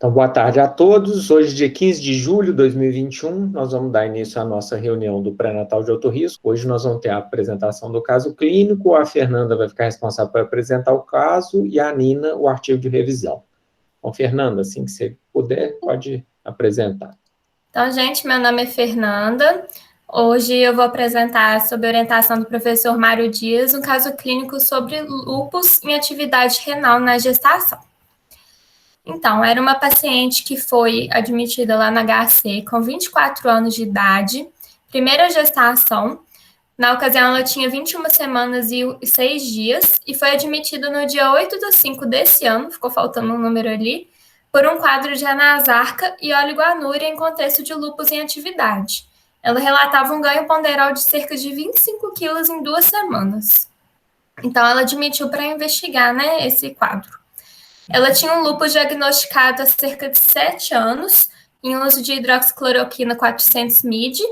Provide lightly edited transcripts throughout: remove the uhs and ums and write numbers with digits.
Então, boa tarde a todos. Hoje, dia 15 de julho de 2021, nós vamos dar início à nossa reunião do pré-natal de alto risco. Hoje nós vamos ter a apresentação do caso clínico, a Fernanda vai ficar responsável por apresentar o caso e a Nina o artigo de revisão. Então, Fernanda, assim que você puder, pode apresentar. Então, gente, meu nome é Fernanda. Hoje eu vou apresentar, sob orientação do professor Mário Dias, um caso clínico sobre lúpus em atividade renal na gestação. Então, era uma paciente que foi admitida lá na HC com 24 anos de idade, primeira gestação. Na ocasião, ela tinha 21 semanas e 6 dias e foi admitida no dia 8/5 desse ano, ficou faltando um número ali, por um quadro de anasarca e oligoanúria em contexto de lúpus em atividade. Ela relatava um ganho ponderal de cerca de 25 quilos em 2 semanas. Então, ela admitiu para investigar, esse quadro. Ela tinha um lúpus diagnosticado há cerca de 7 anos, em uso de hidroxicloroquina 400 mg,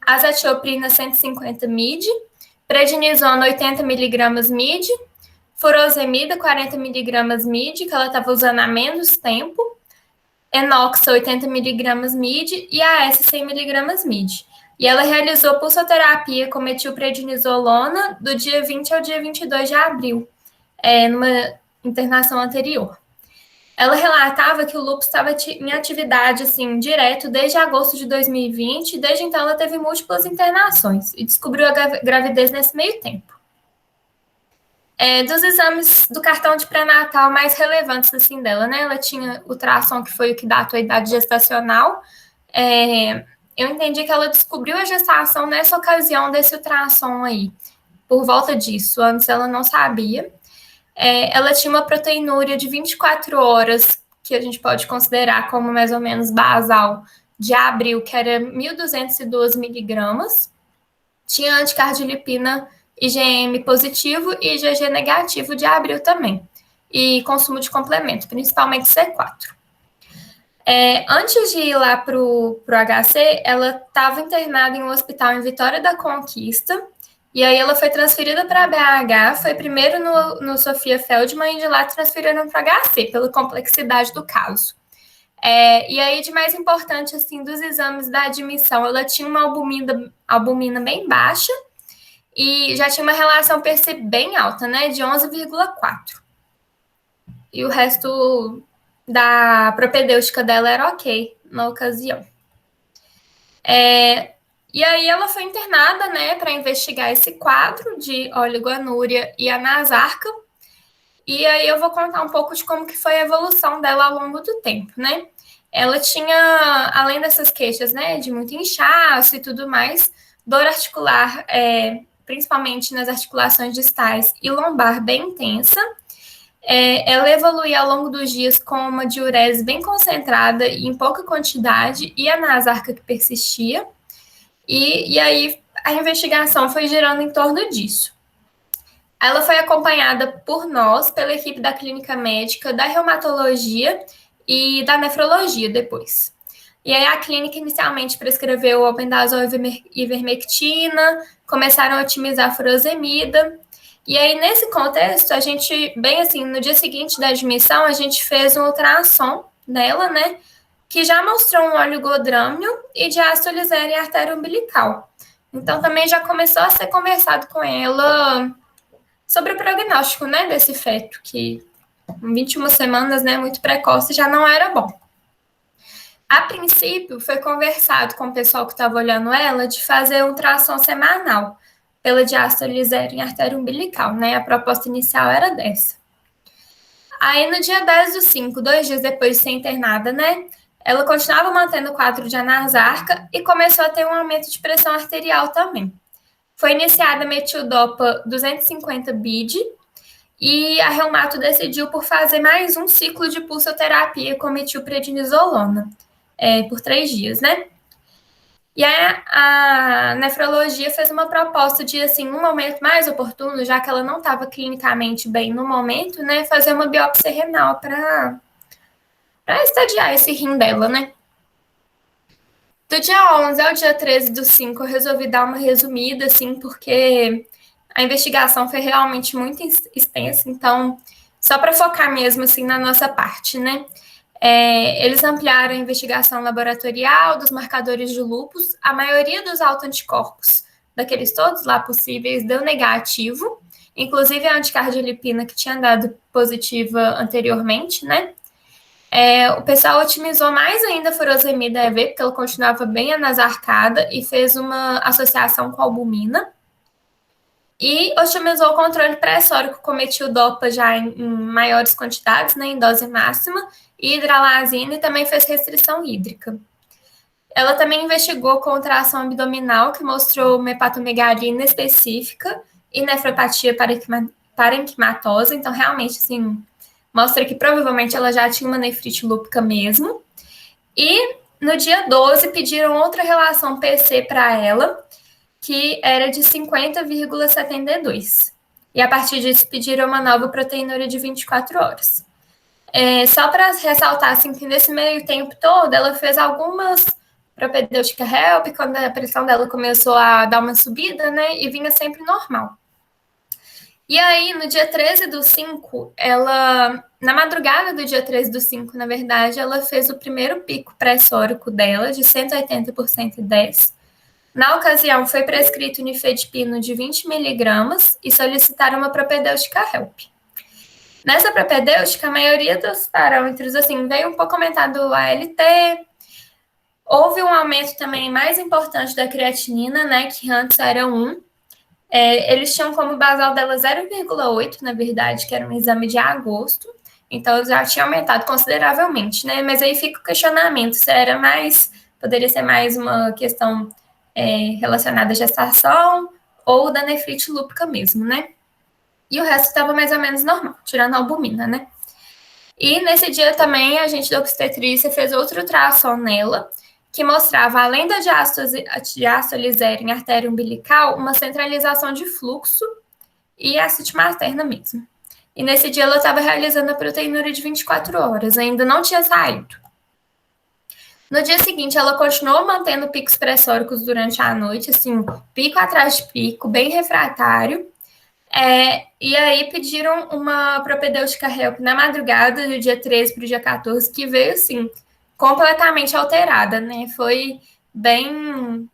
azatioprina 150 mg, prednisona 80 mg mg, furosemida 40 mg mg, que ela estava usando há menos tempo, enoxa 80 mg mg e AS 100 mg mg. E ela realizou pulsoterapia com metilprednisolona do dia 20 ao dia 22 de abril, numa internação anterior. Ela relatava que o lúpus estava em atividade, assim, direto desde agosto de 2020, e desde então ela teve múltiplas internações e descobriu a gravidez nesse meio tempo. Dos exames do cartão de pré-natal mais relevantes, assim, dela, ela tinha o ultrassom, que foi o que datou a idade gestacional. Eu entendi que ela descobriu a gestação nessa ocasião desse ultrassom aí, por volta disso, antes ela não sabia. Ela tinha uma proteinúria de 24 horas, que a gente pode considerar como mais ou menos basal, de abril, que era 1.202 miligramas. Tinha anticardiolipina IgM positivo e IgG negativo de abril também. E consumo de complemento, principalmente C4. Antes de ir lá para o HC, ela estava internada em um hospital em Vitória da Conquista. E aí ela foi transferida para a BH, foi primeiro no Sofia Feldman e de lá transferiram para HC, pela complexidade do caso. E aí, de mais importante, assim, dos exames da admissão, ela tinha uma albumina bem baixa e já tinha uma relação PC bem alta, de 11,4. E o resto da propedêutica dela era ok na ocasião. E aí ela foi internada, para investigar esse quadro de oligoanúria e anasarca. E aí eu vou contar um pouco de como que foi a evolução dela ao longo do tempo, Ela tinha, além dessas queixas, de muito inchaço e tudo mais, dor articular, principalmente nas articulações distais e lombar bem intensa. Ela evoluía ao longo dos dias com uma diurese bem concentrada e em pouca quantidade e a anasarca que persistia. E aí a investigação foi girando em torno disso. Ela foi acompanhada por nós, pela equipe da clínica médica, da reumatologia e da nefrologia depois. E aí a clínica inicialmente prescreveu albendazol e ivermectina, começaram a otimizar a furosemida. E aí nesse contexto, a gente, bem assim, no dia seguinte da admissão, a gente fez um ultrassom nela, que já mostrou um oligodrâmio e diástole zero em artéria umbilical. Então, também já começou a ser conversado com ela sobre o prognóstico, desse feto, que em 21 semanas, muito precoce, já não era bom. A princípio, foi conversado com o pessoal que estava olhando ela de fazer um ultrassom semanal pela diástole zero em artéria umbilical, A proposta inicial era dessa. Aí, no dia 10/5, 2 dias depois de ser internada, ela continuava mantendo o quadro de anasarca e começou a ter um aumento de pressão arterial também. Foi iniciada a metildopa 250 BID e a Reumato decidiu por fazer mais um ciclo de pulsoterapia com metilprednisolona por 3 dias, E aí a nefrologia fez uma proposta de, assim, um momento mais oportuno, já que ela não estava clinicamente bem no momento, fazer uma biópsia renal para estadiar esse rim dela, Do dia 11 ao dia 13/5, eu resolvi dar uma resumida, assim, porque a investigação foi realmente muito extensa, então, só para focar mesmo, assim, na nossa parte, Eles ampliaram a investigação laboratorial dos marcadores de lúpus. A maioria dos autoanticorpos, daqueles todos lá possíveis, deu negativo, inclusive a anticardiolipina que tinha dado positiva anteriormente, né? O pessoal otimizou mais ainda a furosemida EV, porque ela continuava bem anasarcada e fez uma associação com a albumina. E otimizou o controle pressórico com metildopa já em maiores quantidades, né, em dose máxima, e hidralazina, e também fez restrição hídrica. Ela também investigou contração abdominal, que mostrou uma hepatomegalia inespecífica e nefropatia parenquimatosa, então realmente, assim, mostra que provavelmente ela já tinha uma nefrite lúpica mesmo. E no dia 12 pediram outra relação PC para ela, que era de 50,72. E a partir disso pediram uma nova proteinúria de 24 horas. Só para ressaltar assim, que nesse meio tempo todo ela fez algumas propedêutica help, quando a pressão dela começou a dar uma subida, né, e vinha sempre normal. E aí, no dia 13/5, na madrugada do dia 13/5, na verdade, ela fez o primeiro pico pressórico dela, de 180 por 110. Na ocasião, foi prescrito nifedipino de 20 miligramas e solicitaram uma propedêutica HELP. Nessa propedêutica, a maioria dos parâmetros, assim, veio um pouco aumentado o ALT, houve um aumento também mais importante da creatinina, né, que antes era 1. Eles tinham como basal dela 0,8, na verdade, que era um exame de agosto, então já tinha aumentado consideravelmente, né, mas aí fica o questionamento, se poderia ser mais uma questão relacionada à gestação ou da nefrite lúpica mesmo, né? E o resto estava mais ou menos normal, tirando a albumina, né? E nesse dia também a gente da obstetrícia fez outro ultrassom nela, que mostrava, além da diástole zero em artéria umbilical, uma centralização de fluxo e ascite materna mesmo. E nesse dia ela estava realizando a proteinúria de 24 horas, ainda não tinha saído. No dia seguinte, ela continuou mantendo picos pressóricos durante a noite, assim, pico atrás de pico, bem refratário. E aí pediram uma propedêutica HELP na madrugada do dia 13 para o dia 14, que veio, assim, completamente alterada, né? Foi bem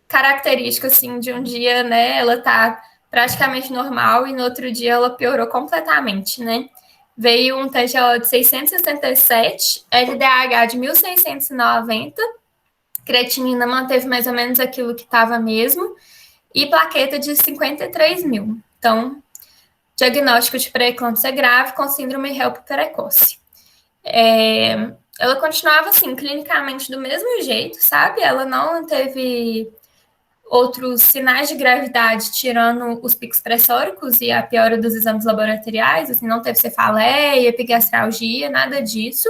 característico, assim, de um dia, né, ela tá praticamente normal e no outro dia ela piorou completamente, né? Veio um TGO de 667, LDH de 1.690, creatinina manteve mais ou menos aquilo que estava mesmo, e plaqueta de 53 mil. Então, diagnóstico de pré-eclâmpsia grave com síndrome HELP precoce. Ela continuava, assim, clinicamente do mesmo jeito, sabe? Ela não teve outros sinais de gravidade, tirando os picos pressóricos e a piora dos exames laboratoriais, assim, não teve cefaleia, epigastralgia, nada disso,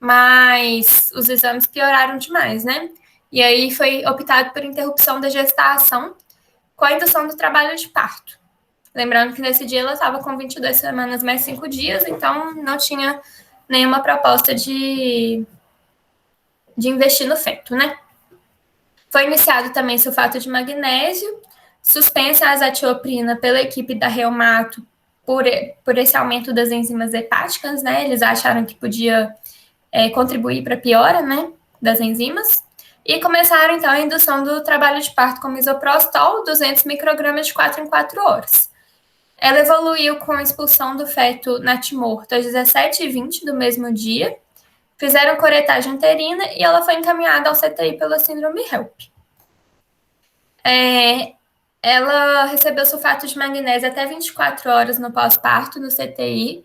mas os exames pioraram demais, né? E aí foi optado por interrupção da gestação com a indução do trabalho de parto. Lembrando que nesse dia ela estava com 22 semanas mais 5 dias, então não tinha nenhuma proposta de investir no feto, né? Foi iniciado também sulfato de magnésio, suspensa a azatioprina pela equipe da Reumato por esse aumento das enzimas hepáticas, né? Eles acharam que podia contribuir para a piora, né, das enzimas. E começaram, então, a indução do trabalho de parto com misoprostol, 200 microgramas de 4 em 4 horas. Ela evoluiu com a expulsão do feto natimorto às 17h20 do mesmo dia, fizeram coretagem uterina e ela foi encaminhada ao CTI pela síndrome HELP. Ela recebeu sulfato de magnésio até 24 horas no pós-parto, no CTI,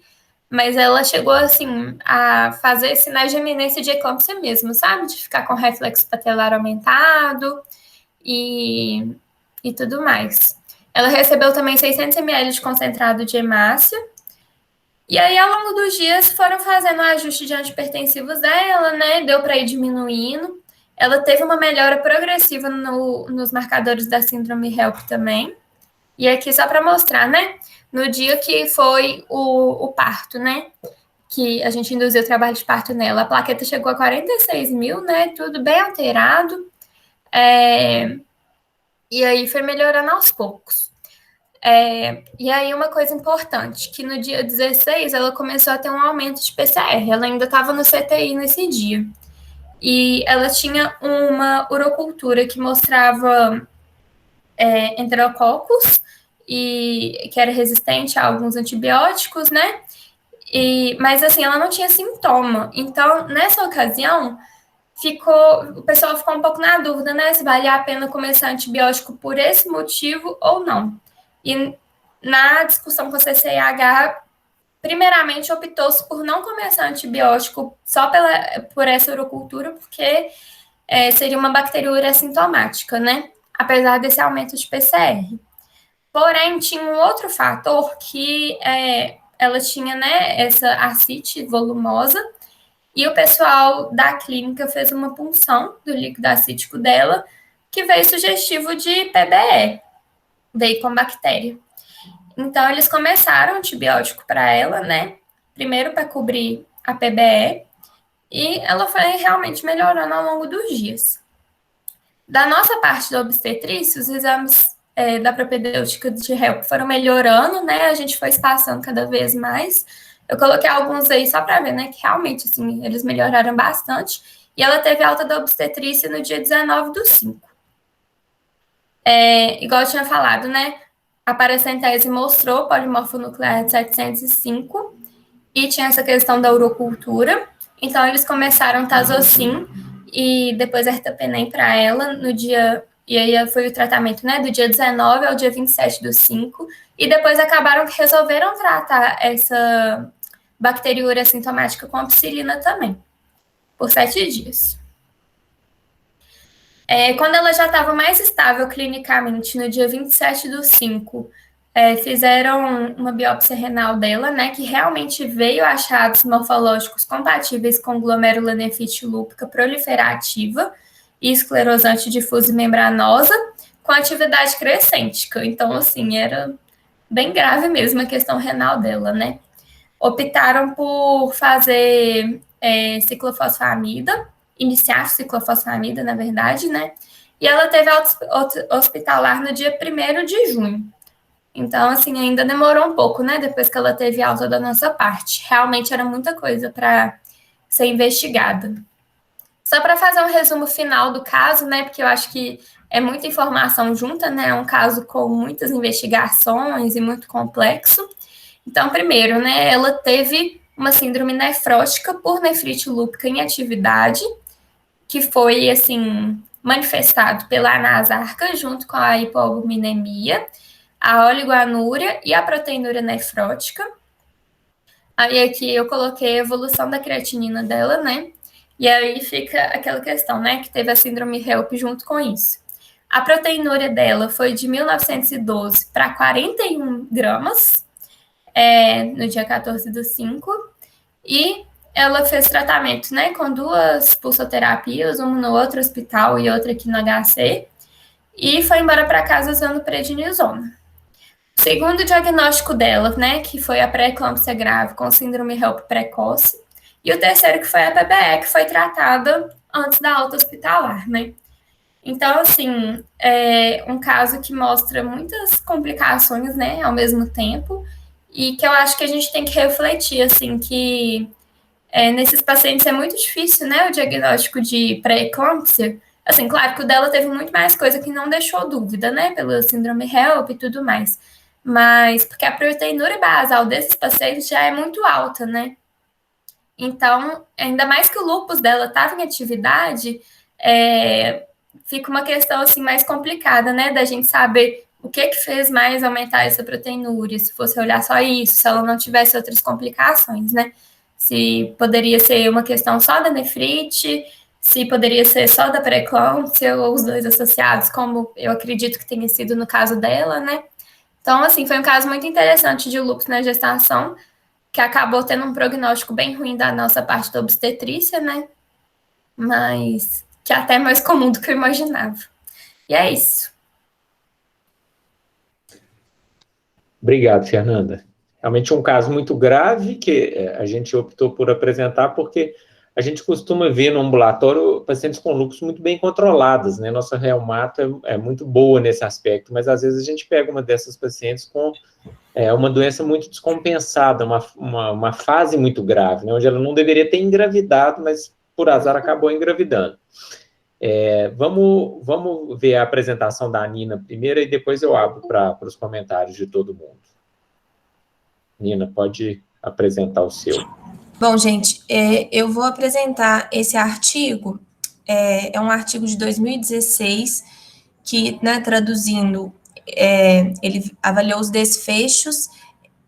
mas ela chegou, assim, a fazer sinais de eminência de eclâmpsia mesmo, sabe? De ficar com reflexo patelar aumentado e tudo mais. Ela recebeu também 600 ml de concentrado de hemácia. E aí, ao longo dos dias, foram fazendo o ajuste de antipertensivos dela, né? Deu para ir diminuindo. Ela teve uma melhora progressiva nos marcadores da síndrome HELP também. E aqui só para mostrar, né? No dia que foi o parto, né? Que a gente induziu o trabalho de parto nela. A plaqueta chegou a 46 mil, né? Tudo bem alterado. E aí foi melhorando aos poucos. E aí, uma coisa importante, que no dia 16 ela começou a ter um aumento de PCR. Ela ainda estava no CTI nesse dia. E ela tinha uma urocultura que mostrava enterococos, e que era resistente a alguns antibióticos, né? Mas assim, ela não tinha sintoma. Então, nessa ocasião, o pessoal ficou um pouco na dúvida, né? Se valia a pena começar antibiótico por esse motivo ou não. E na discussão com a CCIH, primeiramente optou-se por não começar antibiótico só por essa urocultura, porque seria uma bacteriúria assintomática, né? Apesar desse aumento de PCR. Porém, tinha um outro fator que ela tinha, né, essa ascite volumosa, e o pessoal da clínica fez uma punção do líquido acítico dela, que veio sugestivo de PBE, veio com bactéria. Então, eles começaram antibiótico para ela, né? Primeiro para cobrir a PBE, e ela foi realmente melhorando ao longo dos dias. Da nossa parte da obstetrícia, os exames da propedêutica de HELP foram melhorando, né? A gente foi espaçando cada vez mais. Eu coloquei alguns aí só para ver, né? Que realmente, assim, eles melhoraram bastante. E ela teve alta da obstetrícia no dia 19/5. Igual eu tinha falado, né? A paracentese mostrou polimorfonuclear de 705 e tinha essa questão da urocultura. Então, eles começaram tazocin e depois ertapenem para ela no dia... E aí foi o tratamento, né, do dia 19 ao dia 27/5. E depois acabaram que resolveram tratar essa bacteriúria assintomática com ampicilina também, por 7 dias. Quando ela já estava mais estável clinicamente, no dia 27/5, fizeram uma biópsia renal dela, né, que realmente veio achados morfológicos compatíveis com glomerulonefrite lúpica proliferativa e esclerosante difusa e membranosa, com atividade crescente. Então, assim, era bem grave mesmo a questão renal dela, né? Optaram por fazer ciclofosfamida, iniciar ciclofosfamida, na verdade, né? E ela teve alta hospitalar no dia 1º de junho. Então, assim, ainda demorou um pouco, né? Depois que ela teve alta da nossa parte. Realmente era muita coisa para ser investigada. Só para fazer um resumo final do caso, né? Porque eu acho que é muita informação junta, né? É um caso com muitas investigações e muito complexo. Então, primeiro, né? Ela teve uma síndrome nefrótica por nefrite lúpica em atividade, que foi, assim, manifestado pela anasarca junto com a hipoalbuminemia, a oligoanúria e a proteinúria nefrótica. Aí aqui eu coloquei a evolução da creatinina dela, né? E aí fica aquela questão, né? Que teve a síndrome HELP junto com isso. A proteinúria dela foi de 1912 para 41 gramas no dia 14/5. E ela fez tratamento, né? Com 2 pulsoterapias, uma no outro hospital e outra aqui no HC. E foi embora para casa usando prednisona. Segundo o diagnóstico dela, né, que foi a pré-eclâmpsia grave com síndrome HELP precoce, e o terceiro que foi a PBE, que foi tratada antes da alta hospitalar, né. Então, assim, é um caso que mostra muitas complicações, né, ao mesmo tempo, e que eu acho que a gente tem que refletir, assim, que nesses pacientes é muito difícil, né, o diagnóstico de pré-eclâmpsia. Assim, claro que o dela teve muito mais coisa que não deixou dúvida, né, pela síndrome HELP e tudo mais. Mas porque a proteinúria basal desses pacientes já é muito alta, né? Então, ainda mais que o lúpus dela estava em atividade, fica uma questão assim mais complicada, né? Da gente saber o que fez mais aumentar essa proteinúria, se fosse olhar só isso, se ela não tivesse outras complicações, né? Se poderia ser uma questão só da nefrite, se poderia ser só da pré-eclâmpsia, ou os dois associados, como eu acredito que tenha sido no caso dela, né? Então, assim, foi um caso muito interessante de lúpus na gestação, que acabou tendo um prognóstico bem ruim da nossa parte da obstetrícia, né? Mas que é até mais comum do que eu imaginava. E é isso. Obrigado, Fernanda. Realmente um caso muito grave que a gente optou por apresentar porque a gente costuma ver no ambulatório pacientes com lúpus muito bem controladas, né? Nossa reumato é muito boa nesse aspecto, mas às vezes a gente pega uma dessas pacientes com uma doença muito descompensada, uma fase muito grave, né? Onde ela não deveria ter engravidado, mas por azar acabou engravidando. Vamos ver a apresentação da Nina primeiro e depois eu abro para os comentários de todo mundo. Nina, pode apresentar o seu. Bom, gente, eu vou apresentar esse artigo, é um artigo de 2016, que, né, traduzindo, ele avaliou os desfechos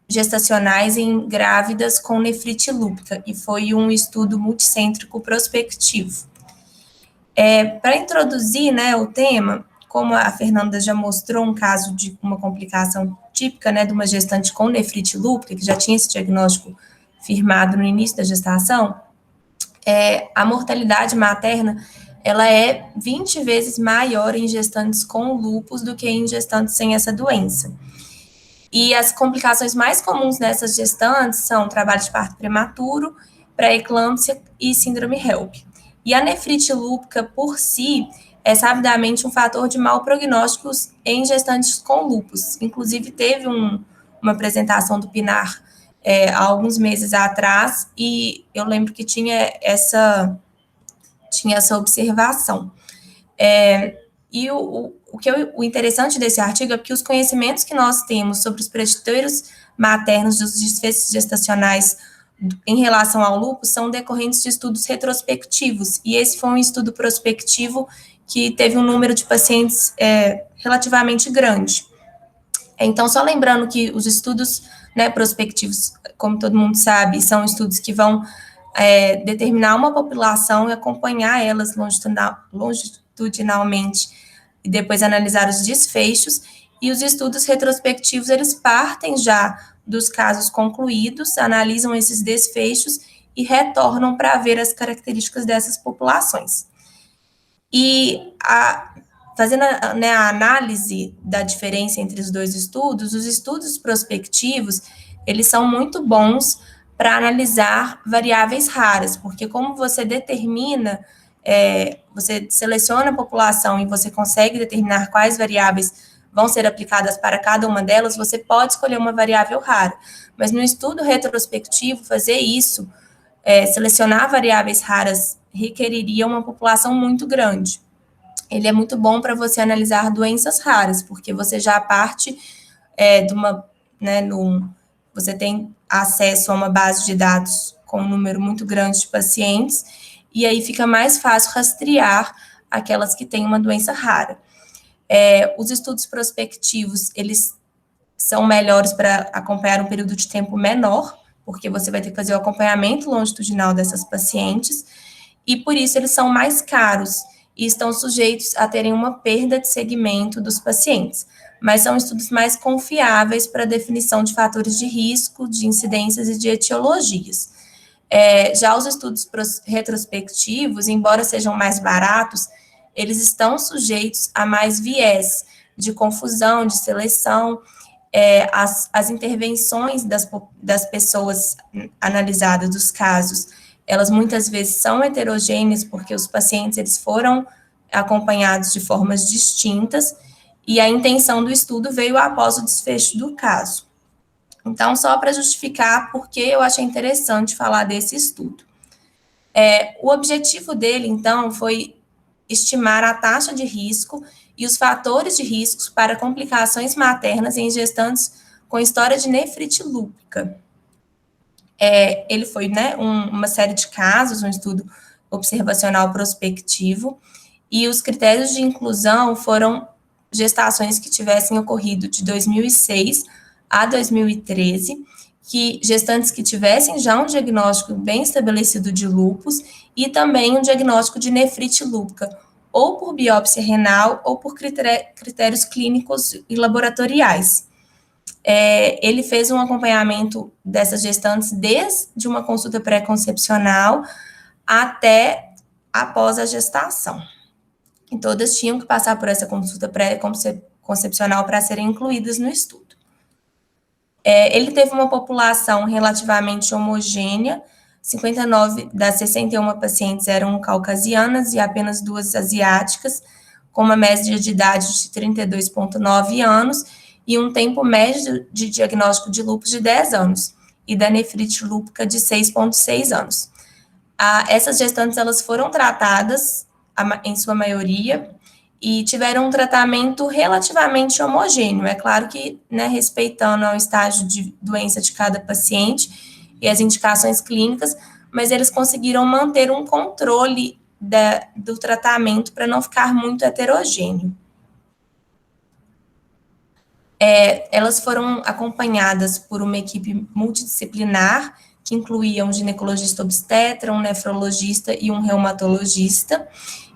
gestacionais em grávidas com nefrite lúpica, e foi um estudo multicêntrico prospectivo. Para introduzir, né, o tema, como a Fernanda já mostrou um caso de uma complicação típica, né, de uma gestante com nefrite lúpica, que já tinha esse diagnóstico firmado no início da gestação, a mortalidade materna, ela é 20 vezes maior em gestantes com lúpus do que em gestantes sem essa doença. E as complicações mais comuns nessas gestantes são trabalho de parto prematuro, pré-eclâmpsia e síndrome HELP. E a nefrite lúpica, por si, é sabidamente um fator de mau prognóstico em gestantes com lúpus. Inclusive, teve uma apresentação do PNAR há alguns meses atrás, e eu lembro que tinha essa observação. E o interessante desse artigo é que os conhecimentos que nós temos sobre os preditores maternos dos desfechos gestacionais em relação ao lúpus são decorrentes de estudos retrospectivos, e esse foi um estudo prospectivo que teve um número de pacientes relativamente grande. Então, só lembrando que os estudos, né, prospectivos, como todo mundo sabe, são estudos que vão determinar uma população e acompanhar elas longitudinalmente e depois analisar os desfechos, e os estudos retrospectivos, eles partem já dos casos concluídos, analisam esses desfechos e retornam para ver as características dessas populações. E fazendo a análise da diferença entre os dois estudos, os estudos prospectivos, eles são muito bons para analisar variáveis raras, porque como você determina, você seleciona a população e você consegue determinar quais variáveis vão ser aplicadas para cada uma delas, você pode escolher uma variável rara. Mas no estudo retrospectivo, fazer isso, selecionar variáveis raras, requeriria uma população muito grande. Ele é muito bom para você analisar doenças raras, porque você já parte de uma, né, você tem acesso a uma base de dados com um número muito grande de pacientes, e aí fica mais fácil rastrear aquelas que têm uma doença rara. Os estudos prospectivos, eles são melhores para acompanhar um período de tempo menor, porque você vai ter que fazer o acompanhamento longitudinal dessas pacientes, e por isso eles são mais caros e estão sujeitos a terem uma perda de segmento dos pacientes, mas são estudos mais confiáveis para definição de fatores de risco, de incidências e de etiologias. Já os estudos retrospectivos, embora sejam mais baratos, eles estão sujeitos a mais viés de confusão, de seleção. As intervenções das pessoas analisadas, dos casos, elas muitas vezes são heterogêneas, porque os pacientes eles foram acompanhados de formas distintas, e a intenção do estudo veio após o desfecho do caso. Então, só para justificar por que eu achei interessante falar desse estudo. O objetivo dele, então, foi estimar a taxa de risco e os fatores de riscos para complicações maternas em gestantes com história de nefrite lúpica. Ele foi, né, uma série de casos, um estudo observacional prospectivo, e os critérios de inclusão foram gestações que tivessem ocorrido de 2006 a 2013, gestantes que tivessem já um diagnóstico bem estabelecido de lúpus e também um diagnóstico de nefrite lúpica, ou por biópsia renal ou por critérios clínicos e laboratoriais. Ele fez um acompanhamento dessas gestantes desde uma consulta pré-concepcional até após a gestação. E todas tinham que passar por essa consulta pré-concepcional para serem incluídas no estudo. Ele teve uma população relativamente homogênea, 59 das 61 pacientes eram caucasianas e apenas 2 asiáticas, com uma média de idade de 32,9 anos e um tempo médio de diagnóstico de lúpus de 10 anos e da nefrite lúpica de 6,6 anos. Essas gestantes elas foram tratadas, em sua maioria, e tiveram um tratamento relativamente homogêneo. É claro que, né, respeitando ao estágio de doença de cada paciente e as indicações clínicas, mas eles conseguiram manter um controle do tratamento para não ficar muito heterogêneo. Elas foram acompanhadas por uma equipe multidisciplinar, que incluía um ginecologista obstetra, um nefrologista e um reumatologista,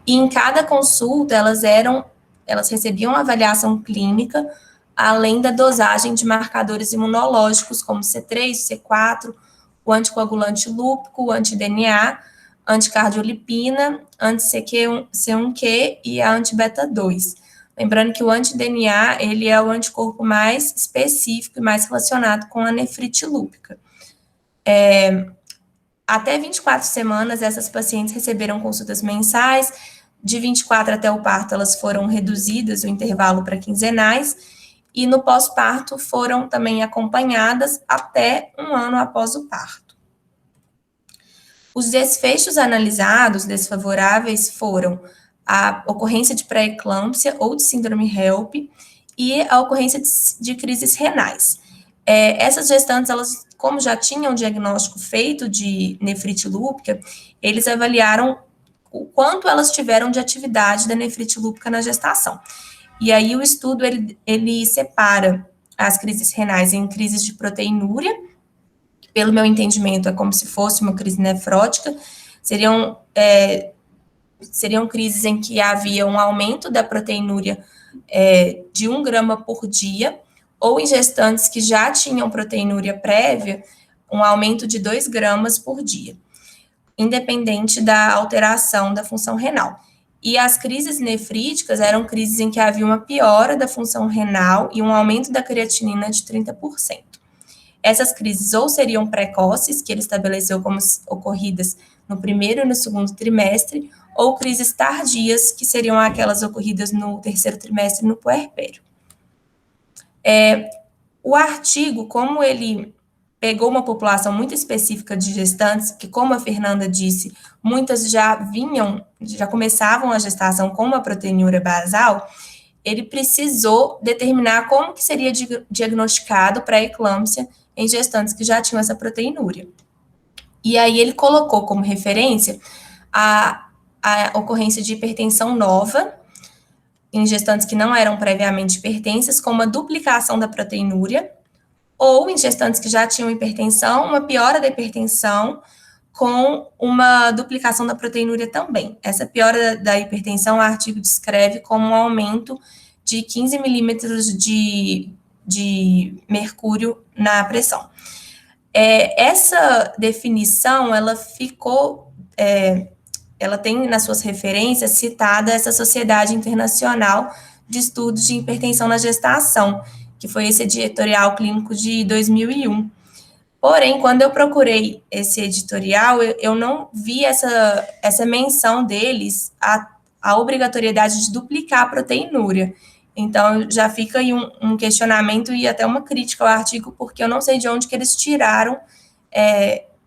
e em cada consulta elas recebiam avaliação clínica, além da dosagem de marcadores imunológicos, como C3, C4, o anticoagulante lúpico, o anti-DNA, anticardiolipina, anti-C1Q e a anti-beta-2. Lembrando que o anti-DNA, ele é o anticorpo mais específico e mais relacionado com a nefrite lúpica. Até 24 semanas, essas pacientes receberam consultas mensais. De 24 até o parto, elas foram reduzidas, o intervalo para quinzenais, e no pós-parto foram também acompanhadas até 1 ano após o parto. Os desfechos analisados desfavoráveis foram a ocorrência de pré-eclâmpsia ou de síndrome HELP e a ocorrência de crises renais. Essas gestantes, elas, como já tinham diagnóstico feito de nefrite lúpica, eles avaliaram o quanto elas tiveram de atividade da nefrite lúpica na gestação. E aí o estudo, ele separa as crises renais em crises de proteinúria, pelo meu entendimento, é como se fosse uma crise nefrótica, seriam crises em que havia um aumento da proteinúria de 1 grama por dia, ou em gestantes que já tinham proteinúria prévia, um aumento de 2 gramas por dia, independente da alteração da função renal. E as crises nefríticas eram crises em que havia uma piora da função renal e um aumento da creatinina de 30%. Essas crises ou seriam precoces, que ele estabeleceu como ocorridas no primeiro e no segundo trimestre, ou crises tardias, que seriam aquelas ocorridas no terceiro trimestre e no puerpério. O artigo, como ele pegou uma população muito específica de gestantes, que, como a Fernanda disse, muitas já começavam a gestação com uma proteinúria basal, ele precisou determinar como que seria diagnosticado pré-eclâmpsia em gestantes que já tinham essa proteinúria. E aí ele colocou como referência a ocorrência de hipertensão nova em gestantes que não eram previamente hipertensas, com uma duplicação da proteinúria, ou em gestantes que já tinham hipertensão, uma piora da hipertensão com uma duplicação da proteinúria também. Essa piora da hipertensão, o artigo descreve como um aumento de 15 milímetros de mercúrio na pressão. Essa definição, ela tem nas suas referências citada essa Sociedade Internacional de Estudos de Hipertensão na Gestação, que foi esse editorial clínico de 2001. Porém, quando eu procurei esse editorial, eu não vi essa menção deles à obrigatoriedade de duplicar a proteinúria. Então, já fica aí um questionamento e até uma crítica ao artigo, porque eu não sei de onde que eles tiraram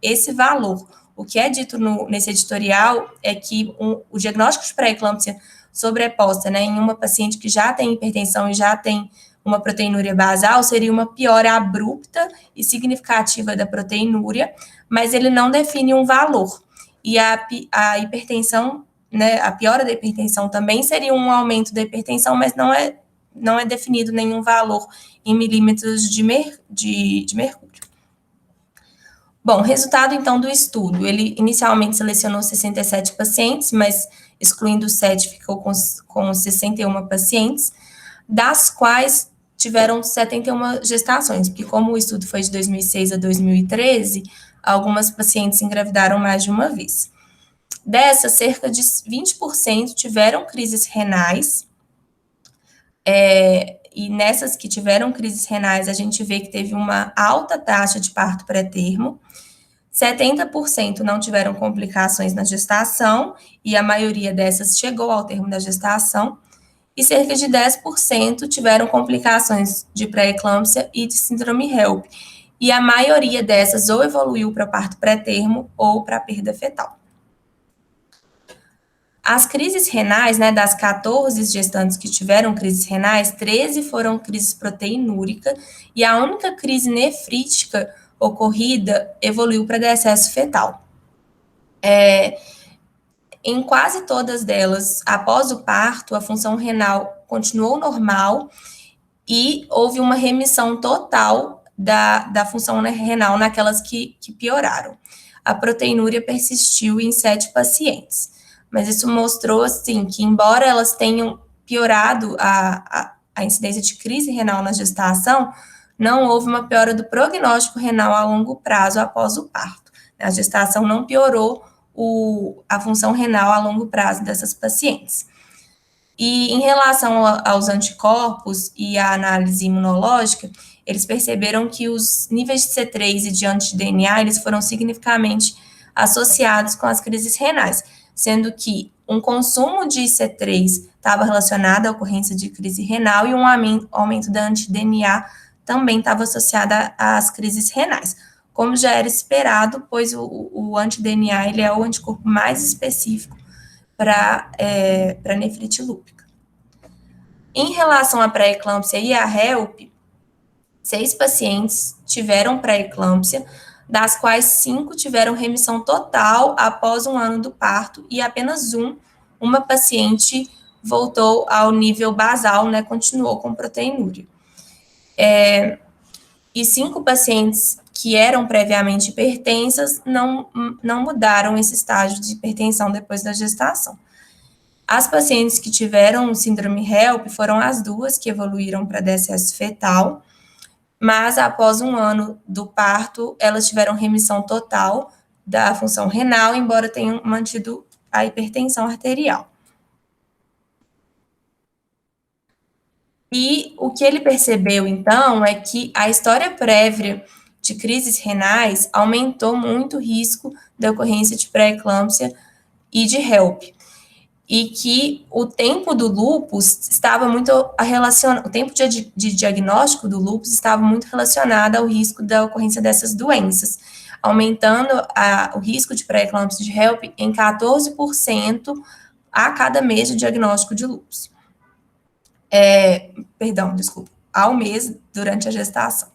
esse valor. O que é dito nesse editorial é que o diagnóstico de pré-eclâmpsia sobreposta, né, em uma paciente que já tem hipertensão e já tem uma proteinúria basal, seria uma piora abrupta e significativa da proteinúria, mas ele não define um valor. E a hipertensão, né, a piora da hipertensão também seria um aumento da hipertensão, mas não é definido nenhum valor em milímetros de mercúrio. Bom, resultado, então, do estudo. Ele inicialmente selecionou 67 pacientes, mas excluindo 7, ficou com 61 pacientes, das quais tiveram 71 gestações, porque como o estudo foi de 2006 a 2013, algumas pacientes engravidaram mais de uma vez. Dessas, cerca de 20% tiveram crises renais, e nessas que tiveram crises renais, a gente vê que teve uma alta taxa de parto pré-termo. 70% não tiveram complicações na gestação, e a maioria dessas chegou ao termo da gestação, e cerca de 10% tiveram complicações de pré-eclâmpsia e de síndrome HELP, e a maioria dessas ou evoluiu para parto pré-termo ou para perda fetal. As crises renais, né, das 14 gestantes que tiveram crises renais, 13 foram crises proteinúrica, e a única crise nefrítica ocorrida evoluiu para decesso fetal. Em quase todas delas, após o parto, a função renal continuou normal e houve uma remissão total da função renal naquelas que pioraram. A proteinúria persistiu em 7 pacientes, mas isso mostrou, assim, que embora elas tenham piorado a incidência de crise renal na gestação, não houve uma piora do prognóstico renal a longo prazo após o parto. A gestação não piorou a função renal a longo prazo dessas pacientes. E em relação aos anticorpos e à análise imunológica, eles perceberam que os níveis de C3 e de anti-DNA, eles foram significativamente associados com as crises renais, sendo que um consumo de C3 estava relacionado à ocorrência de crise renal e um aumento da anti-DNA também estava associado às crises renais, como já era esperado, pois o anti-DNA ele é o anticorpo mais específico para nefrite lúpica. Em relação à pré-eclâmpsia e à HELP, 6 pacientes tiveram pré-eclâmpsia, das quais 5 tiveram remissão total após 1 ano do parto, e apenas uma paciente voltou ao nível basal, né, continuou com proteinúria. E 5 pacientes que eram previamente hipertensas não mudaram esse estágio de hipertensão depois da gestação. As pacientes que tiveram síndrome HELP foram as 2 que evoluíram para decesso fetal, mas após 1 ano do parto, elas tiveram remissão total da função renal, embora tenham mantido a hipertensão arterial. E o que ele percebeu, então, é que a história prévia de crises renais aumentou muito o risco da ocorrência de pré-eclâmpsia e de HELP. E que o tempo do lúpus estava muito relacionado, o tempo de diagnóstico do lúpus estava muito relacionado ao risco da ocorrência dessas doenças, aumentando o risco de pré-eclâmpsia e de HELP em 14% a cada mês de diagnóstico de lúpus. Ao mês durante a gestação.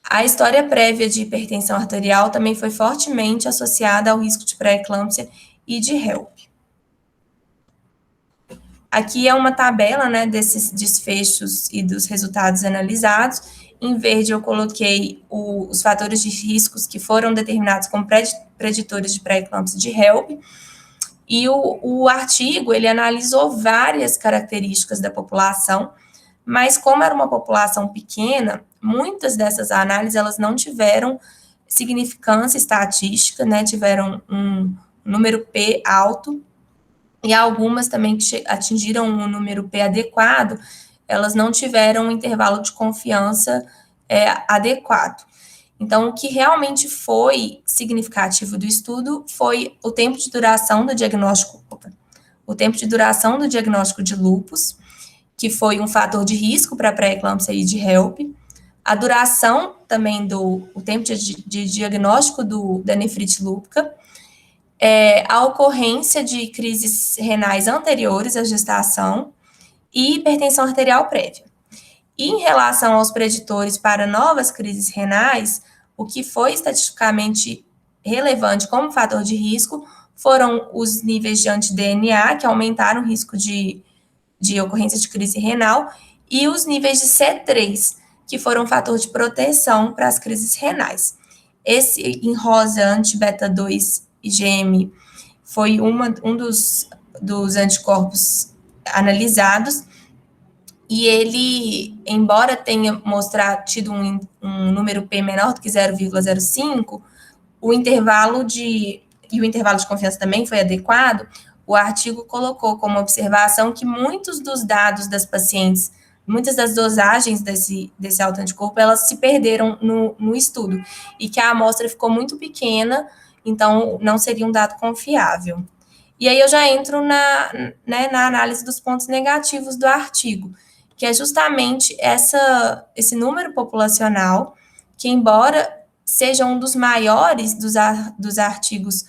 A história prévia de hipertensão arterial também foi fortemente associada ao risco de pré-eclâmpsia e de HELP. Aqui é uma tabela, né, desses desfechos e dos resultados analisados. Em verde eu coloquei os fatores de riscos que foram determinados como preditores de pré-eclâmpsia e de HELP. E o artigo, ele analisou várias características da população, mas como era uma população pequena, muitas dessas análises, elas não tiveram significância estatística, né, tiveram um número P alto, e algumas também que atingiram um número P adequado, elas não tiveram um intervalo de confiança adequado. Então, o que realmente foi significativo do estudo foi o tempo de duração do diagnóstico, de lúpus, que foi um fator de risco para pré-eclâmpsia e de HELP, a duração também o tempo de diagnóstico da nefrite lúpica, a ocorrência de crises renais anteriores à gestação e hipertensão arterial prévia. E em relação aos preditores para novas crises renais, o que foi estatisticamente relevante como fator de risco foram os níveis de anti-DNA, que aumentaram o risco de ocorrência de crise renal, e os níveis de C3, que foram um fator de proteção para as crises renais. Esse, em rosa, anti-beta-2 IgM, foi um dos anticorpos analisados, e ele, embora tenha tido um número P menor do que 0,05, o intervalo de confiança também foi adequado. O artigo colocou como observação que muitos dos dados das pacientes muitas das dosagens desse autoanticorpo, elas se perderam no estudo, e que a amostra ficou muito pequena, então não seria um dado confiável. E aí eu já entro na análise dos pontos negativos do artigo, que é justamente esse número populacional, que embora seja um dos maiores dos artigos,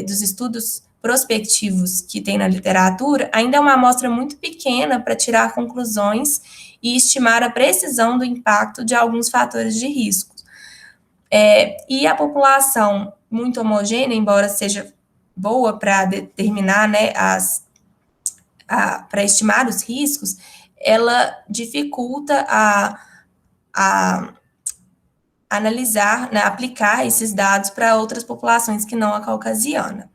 dos estudos prospectivos que tem na literatura, ainda é uma amostra muito pequena para tirar conclusões e estimar a precisão do impacto de alguns fatores de risco. E a população muito homogênea, embora seja boa para determinar, né, para estimar os riscos, ela dificulta a analisar, né, aplicar esses dados para outras populações que não a caucasiana.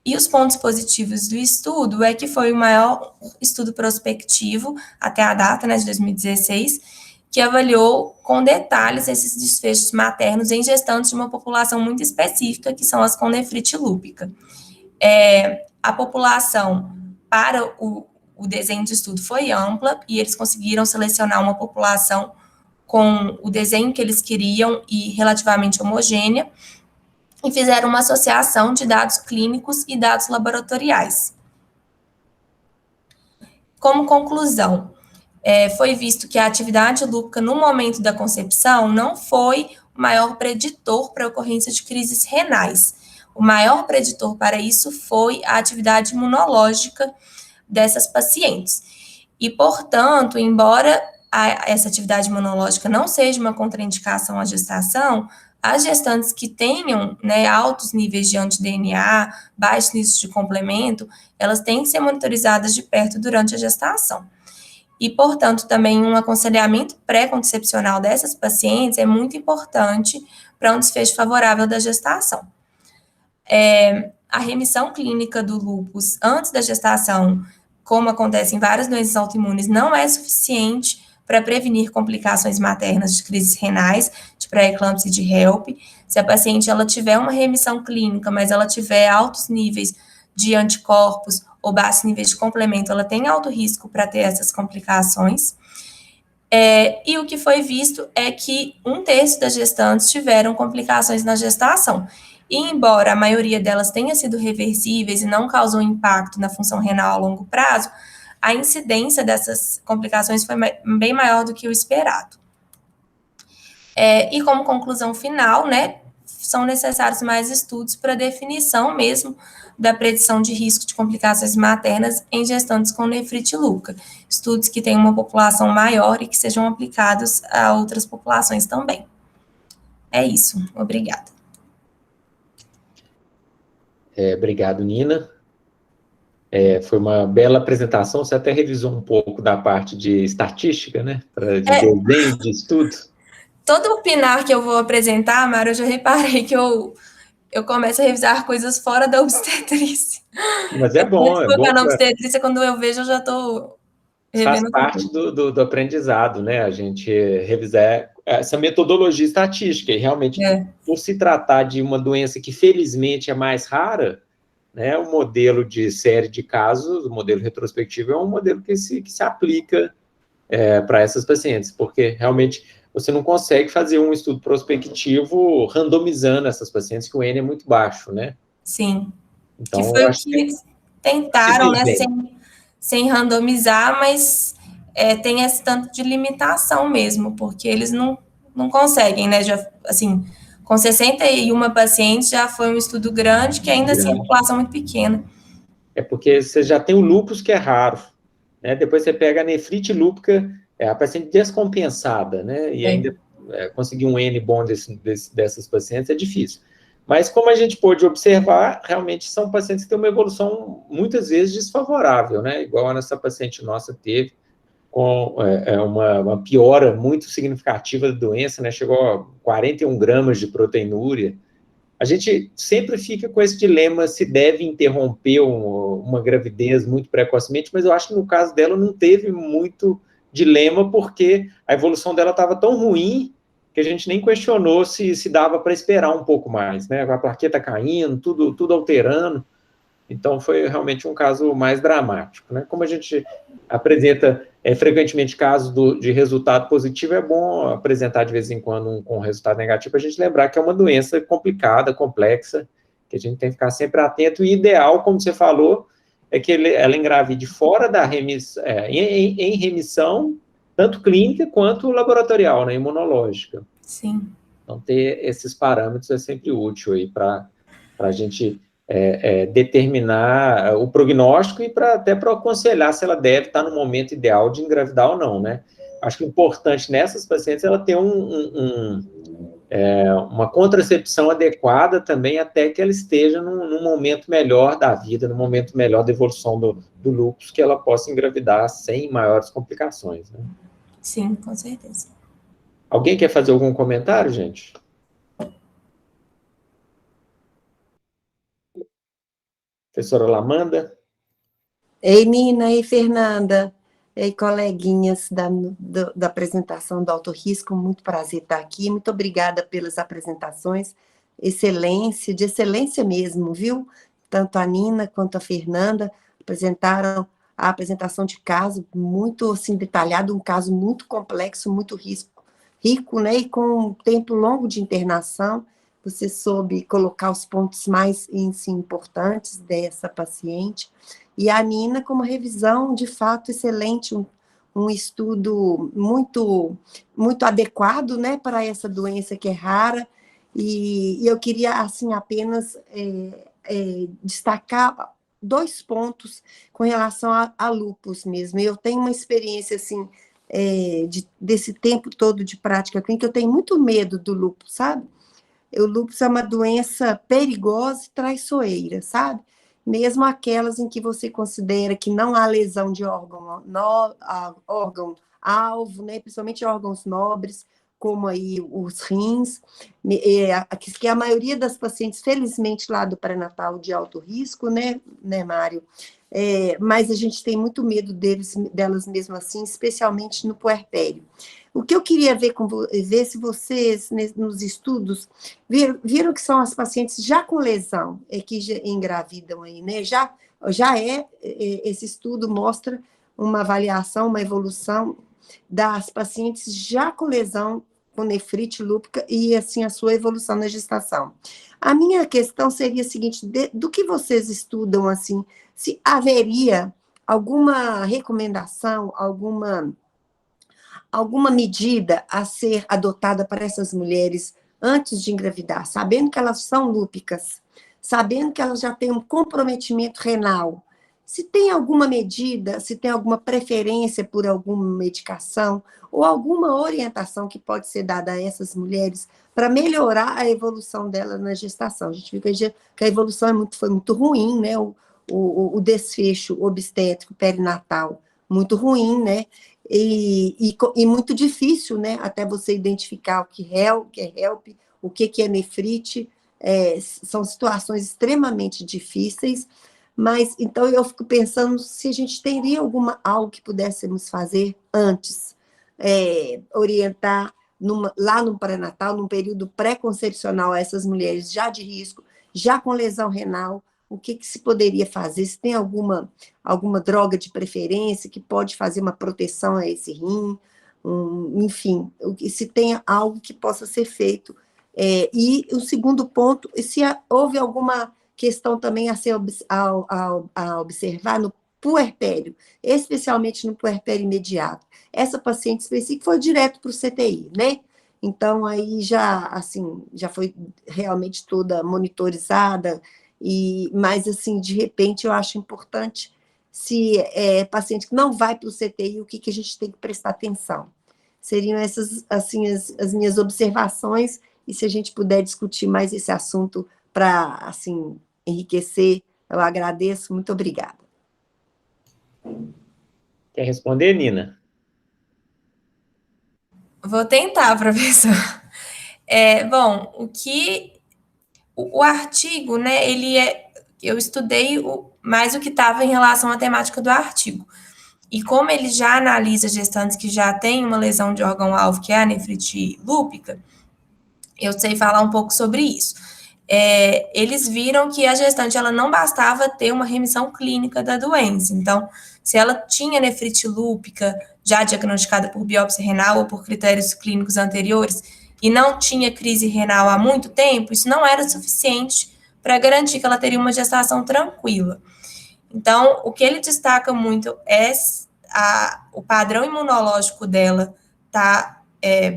E os pontos positivos do estudo é que foi o maior estudo prospectivo até a data, né, de 2016, que avaliou com detalhes esses desfechos maternos em gestantes de uma população muito específica, que são as com nefrite lúpica. A população para o desenho de estudo foi ampla, e eles conseguiram selecionar uma população com o desenho que eles queriam e relativamente homogênea, e fizeram uma associação de dados clínicos e dados laboratoriais. Como conclusão, foi visto que a atividade lúpica no momento da concepção não foi o maior preditor para a ocorrência de crises renais. O maior preditor para isso foi a atividade imunológica dessas pacientes. E, portanto, embora essa atividade imunológica não seja uma contraindicação à gestação, as gestantes que tenham, né, altos níveis de anti-DNA, baixos níveis de complemento, elas têm que ser monitorizadas de perto durante a gestação. E, portanto, também um aconselhamento pré-concepcional dessas pacientes é muito importante para um desfecho favorável da gestação. A remissão clínica do lúpus antes da gestação, como acontece em várias doenças autoimunes, não é suficiente para prevenir complicações maternas de crises renais, de pré-eclâmpsia e de HELP. Se a paciente ela tiver uma remissão clínica, mas ela tiver altos níveis de anticorpos ou baixos níveis de complemento, ela tem alto risco para ter essas complicações. E o que foi visto é que 1/3 das gestantes tiveram complicações na gestação. E embora a maioria delas tenha sido reversíveis e não causou impacto na função renal a longo prazo, a incidência dessas complicações foi bem maior do que o esperado. E como conclusão final, né, são necessários mais estudos para definição mesmo da predição de risco de complicações maternas em gestantes com nefrite lúpica. Estudos que tenham uma população maior e que sejam aplicados a outras populações também. É isso. Obrigada. Obrigado, Nina. Foi uma bela apresentação. Você até revisou um pouco da parte de estatística, né? De desenho de estudo. Todo o pinar que eu vou apresentar, Mara, eu já reparei que eu começo a revisar coisas fora da obstetrícia. Mas é bom. Na obstetrícia, quando eu vejo, eu já estou Faz revendo. parte do aprendizado, né? A gente revisar essa metodologia estatística. E realmente, por se tratar de uma doença que, felizmente, é mais rara, né, o modelo de série de casos, o modelo retrospectivo, é um modelo que se aplica para essas pacientes, porque realmente você não consegue fazer um estudo prospectivo randomizando essas pacientes, que o N é muito baixo, né? Sim. Então, que foi o que eles tentaram, né, sem randomizar, mas tem esse tanto de limitação mesmo, porque eles não conseguem, né, já, assim, com 61 pacientes já foi um estudo grande, que ainda assim é uma população muito pequena. Porque você já tem o lúpus, que é raro, né? Depois você pega a nefrite lúpica, a paciente descompensada, né? E ainda conseguir um N bom dessas pacientes é difícil. Mas, como a gente pôde observar, realmente são pacientes que têm uma evolução, muitas vezes, desfavorável, né? Igual essa paciente nossa teve, com uma piora muito significativa da doença, né? Chegou a 41 gramas de proteinúria. A gente sempre fica com esse dilema se deve interromper uma gravidez muito precocemente, mas eu acho que no caso dela não teve muito dilema, porque a evolução dela estava tão ruim que a gente nem questionou se dava para esperar um pouco mais, né? A plaqueta caindo, tudo alterando. Então, foi realmente um caso mais dramático, né? Como a gente apresenta frequentemente casos de resultado positivo, é bom apresentar de vez em quando com resultado negativo, para a gente lembrar que é uma doença complicada, complexa, que a gente tem que ficar sempre atento, e ideal, como você falou, é que ela engravide fora da remissão, em remissão, tanto clínica quanto laboratorial, né, imunológica. Sim. Então, ter esses parâmetros é sempre útil aí para a gente determinar o prognóstico e até para aconselhar se ela deve estar no momento ideal de engravidar ou não, né? Acho que o importante nessas pacientes é ela ter uma contracepção adequada também até que ela esteja num momento melhor da vida, num momento melhor da evolução do lúpus, que ela possa engravidar sem maiores complicações, né? Sim, com certeza. Alguém quer fazer algum comentário, gente? Professora Lamanda? Ei, Nina, ei, Fernanda, ei, coleguinhas da apresentação do Alto Risco, muito prazer estar aqui, muito obrigada pelas apresentações, excelência, de excelência mesmo, viu? Tanto a Nina quanto a Fernanda apresentaram a apresentação de caso muito, assim, detalhado, um caso muito complexo, muito rico, né, e com um tempo longo de internação. Você soube colocar os pontos mais importantes dessa paciente. E a Nina, como revisão, de fato, excelente, um estudo muito, muito adequado, né, para essa doença que é rara. E eu queria, assim, apenas destacar 2 pontos com relação a lúpus mesmo. Eu tenho uma experiência, assim, desse tempo todo de prática clínica, eu tenho muito medo do lúpus, sabe? O lúpus é uma doença perigosa e traiçoeira, sabe? Mesmo aquelas em que você considera que não há lesão de órgão-alvo, né? Principalmente órgãos nobres, como aí os rins, que a maioria das pacientes, felizmente, lá do pré-natal de alto risco, né, Mário? Mas a gente tem muito medo delas mesmo assim, especialmente no puerpério. O que eu queria ver se vocês, nos estudos, viram que são as pacientes já com lesão, que já engravidam aí, né? Esse estudo mostra uma avaliação, uma evolução das pacientes já com lesão, com nefrite lúpica, e assim a sua evolução na gestação. A minha questão seria a seguinte: do que vocês estudam, assim, se haveria alguma recomendação, alguma medida a ser adotada para essas mulheres antes de engravidar, sabendo que elas são lúpicas, sabendo que elas já têm um comprometimento renal, se tem alguma medida, se tem alguma preferência por alguma medicação ou alguma orientação que pode ser dada a essas mulheres para melhorar a evolução dela na gestação. A gente viu que a evolução foi muito ruim, né? O desfecho obstétrico perinatal muito ruim, né? E muito difícil, né? Até você identificar o que é HELP, o que é nefrite. São situações extremamente difíceis. Mas, então, eu fico pensando se a gente teria algo que pudéssemos fazer antes, orientar lá no pré-natal, num período pré-concepcional, a essas mulheres já de risco, já com lesão renal, o que se poderia fazer? Se tem alguma droga de preferência que pode fazer uma proteção a esse rim, enfim, se tem algo que possa ser feito. E o segundo ponto, se houve alguma questão também a observar no puerpério, especialmente no puerpério imediato. Essa paciente específica foi direto para o CTI, né? Então, aí já foi realmente toda monitorizada, mas, assim, de repente, eu acho importante, se paciente que não vai para o CTI, o que a gente tem que prestar atenção. Seriam essas, assim, as minhas observações, e se a gente puder discutir mais esse assunto para, assim, enriquecer, eu agradeço. Muito obrigada. Quer responder, Nina? Vou tentar, professor. Bom, o artigo, né, eu estudei mais o que estava em relação à temática do artigo. E como ele já analisa gestantes que já têm uma lesão de órgão-alvo, que é a nefrite lúpica, eu sei falar um pouco sobre isso. eles viram que a gestante ela não bastava ter uma remissão clínica da doença. Então, se ela tinha nefrite lúpica já diagnosticada por biópsia renal ou por critérios clínicos anteriores e não tinha crise renal há muito tempo, isso não era suficiente para garantir que ela teria uma gestação tranquila. Então, o que ele destaca muito é o padrão imunológico dela tá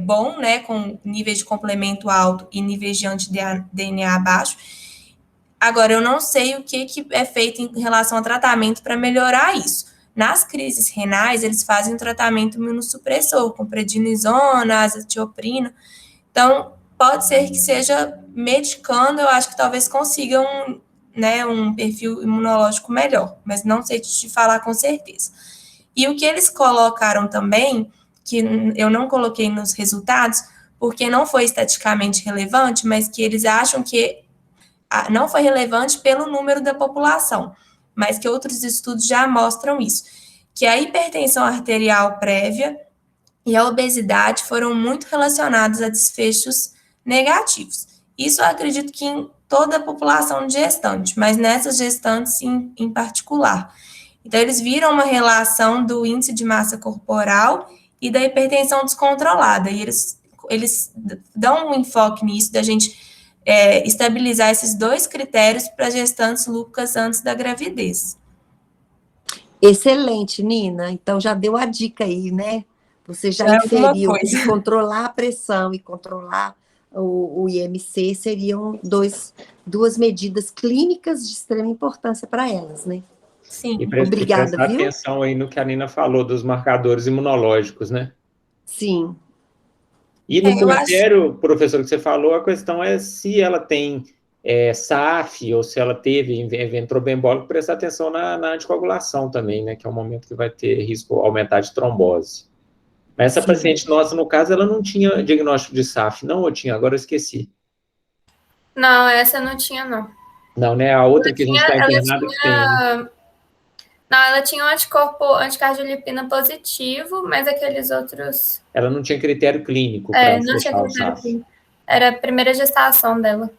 bom, né, com níveis de complemento alto e níveis de anti-DNA baixo. Agora, eu não sei o que é feito em relação ao tratamento para melhorar isso. Nas crises renais, eles fazem um tratamento imunossupressor, com prednisona, azatioprina. Então, pode ser que seja medicando, eu acho que talvez consigam, né, um perfil imunológico melhor, mas não sei te falar com certeza. E o que eles colocaram também, que eu não coloquei nos resultados, porque não foi estatisticamente relevante, mas que eles acham que não foi relevante pelo número da população, mas que outros estudos já mostram isso, que a hipertensão arterial prévia e a obesidade foram muito relacionados a desfechos negativos. Isso eu acredito que em toda a população de gestante, mas nessas gestantes em particular. Então, eles viram uma relação do índice de massa corporal e da hipertensão descontrolada, e eles dão um enfoque nisso, da gente estabilizar esses dois critérios para gestantes lúpicas antes da gravidez. Excelente, Nina. Então, já deu a dica aí, né? Você já inferiu que controlar a pressão e controlar o IMC seriam duas medidas clínicas de extrema importância para elas, né? Sim. Obrigada, prestar viu? atenção aí no que a Nina falou dos marcadores imunológicos, né? Sim. E no puerpério, professor, que você falou, a questão é se ela tem SAF ou se ela teve ventrombo embólico, prestar atenção na anticoagulação também, né? Que é um momento que vai ter risco aumentar de trombose. Mas essa paciente nossa, no caso, ela não tinha diagnóstico de SAF, não? Ou tinha? Agora eu esqueci. Não, essa não tinha, não. Não, né? A outra que a gente está internada que tem, né? Não, ela tinha um anticorpo anticardiolipina positivo, mas aqueles outros... Ela não tinha critério clínico para fechar o SAF. Clínico. Era a primeira gestação dela.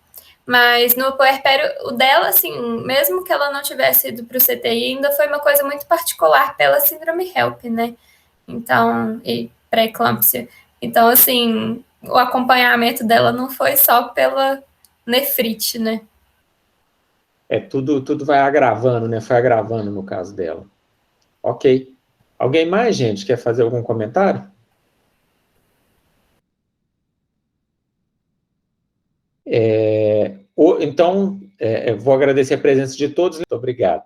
Mas no puerpério, o dela, assim, mesmo que ela não tivesse ido para o CTI, ainda foi uma coisa muito particular pela síndrome HELP, né? Então, e pré-eclâmpsia. Então, assim, o acompanhamento dela não foi só pela nefrite, né? Tudo vai agravando, né? Foi agravando no caso dela. Ok. Alguém mais, gente, quer fazer algum comentário? Então, vou agradecer a presença de todos. Muito obrigado.